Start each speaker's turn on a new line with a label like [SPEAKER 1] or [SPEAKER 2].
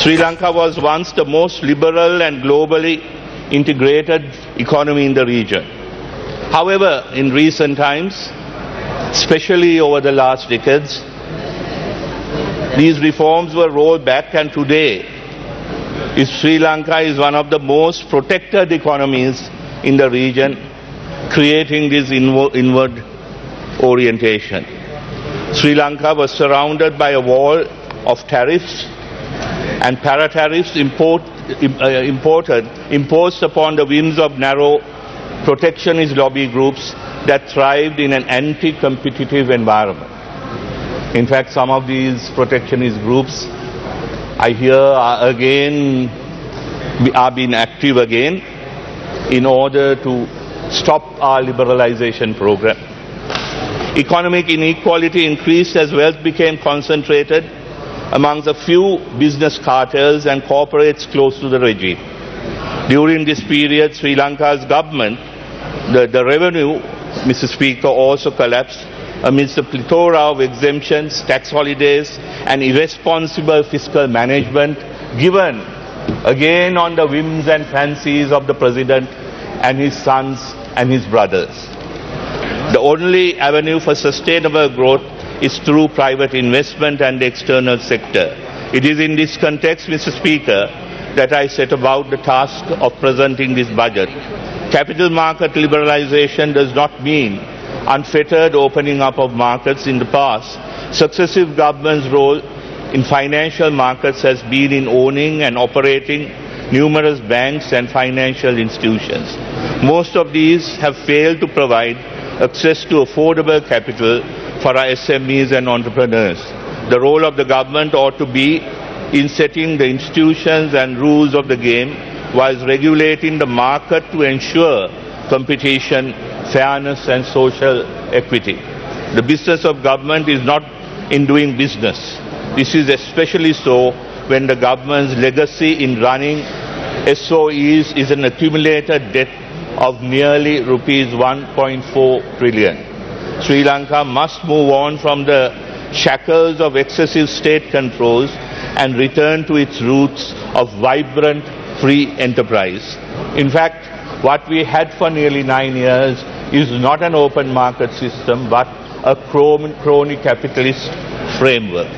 [SPEAKER 1] Sri Lanka was once the most liberal and globally integrated economy in the region. However, in recent times, especially over the last decades, these reforms were rolled back, and today Sri Lanka is one of the most protected economies in the region, creating this inward orientation. Sri Lanka was surrounded by a wall of tariffs and para-tariffs imposed upon the whims of narrow protectionist lobby groups that thrived in an anti-competitive environment. In fact, some of these protectionist groups, I hear, are being active again in order to stop our liberalization program. Economic inequality increased as wealth became concentrated amongst a few business cartels and corporates close to the regime. During this period, Sri Lanka's government, the revenue, Mr. Speaker, also collapsed amidst a plethora of exemptions, tax holidays, and irresponsible fiscal management given again on the whims and fancies of the President and his sons and his brothers. The only avenue for sustainable growth is through private investment and the external sector. It is in this context, Mr. Speaker, that I set about the task of presenting this budget. Capital market liberalization does not mean unfettered opening up of markets. In the past, successive governments' role in financial markets has been in owning and operating numerous banks and financial institutions. Most of these have failed to provide access to affordable capital for our SMEs and entrepreneurs. The role of the government ought to be in setting the institutions and rules of the game, whilst regulating the market to ensure competition, fairness and social equity. The business of government is not in doing business. This is especially so when the government's legacy in running SOEs is an accumulated debt of nearly rupees 1.4 trillion. Sri Lanka must move on from the shackles of excessive state controls and return to its roots of vibrant free enterprise. In fact, what we had for nearly 9 years is not an open market system but a crony capitalist framework.